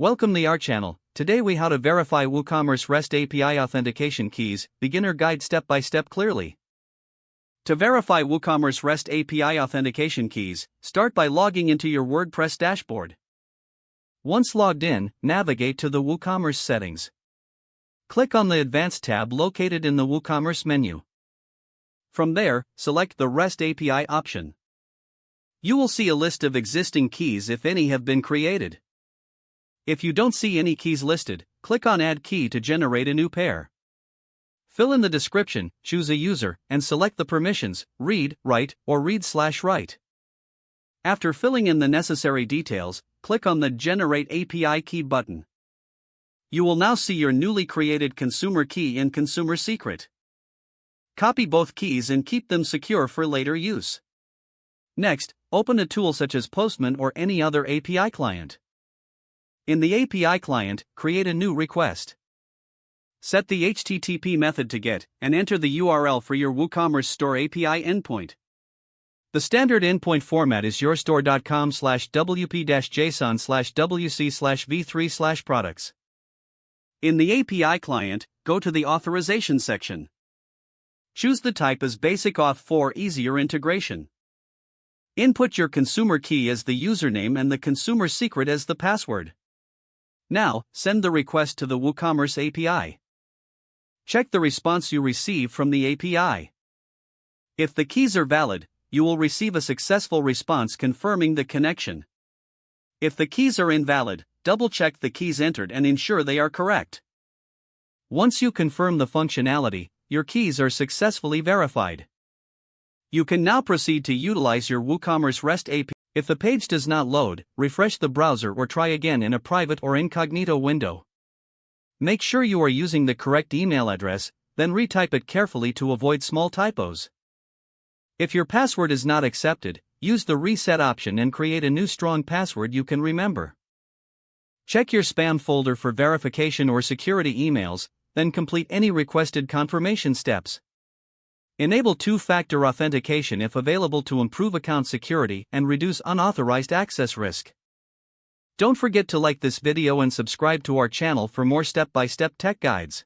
Welcome to our channel. Today we how to verify WooCommerce REST API authentication keys, beginner guide step by step clearly. To verify WooCommerce REST API authentication keys, start by logging into your WordPress dashboard. Once logged in, navigate to the WooCommerce settings. Click on the Advanced tab located in the WooCommerce menu. From there, select the REST API option. You will see a list of existing keys if any have been created. If you don't see any keys listed, click on Add Key to generate a new pair. Fill in the description, choose a user, and select the permissions, read, write, or read/write. After filling in the necessary details, click on the Generate API Key button. You will now see your newly created consumer key and consumer secret. Copy both keys and keep them secure for later use. Next, open a tool such as Postman or any other API client. In the API client, create a new request. Set the HTTP method to GET, and enter the URL for your WooCommerce Store API endpoint. The standard endpoint format is yourstore.com/wp-json/wc/v3/products. In the API client, go to the Authorization section. Choose the type as Basic Auth for easier integration. Input your consumer key as the username and the consumer secret as the password. Now, send the request to the WooCommerce API. Check the response you receive from the API. If the keys are valid, you will receive a successful response confirming the connection. If the keys are invalid, double-check the keys entered and ensure they are correct. Once you confirm the functionality, your keys are successfully verified. You can now proceed to utilize your WooCommerce REST API. If the page does not load, refresh the browser or try again in a private or incognito window. Make sure you are using the correct email address, then retype it carefully to avoid small typos. If your password is not accepted, use the reset option and create a new strong password you can remember. Check your spam folder for verification or security emails, then complete any requested confirmation steps. Enable two-factor authentication if available to improve account security and reduce unauthorized access risk. Don't forget to like this video and subscribe to our channel for more step-by-step tech guides.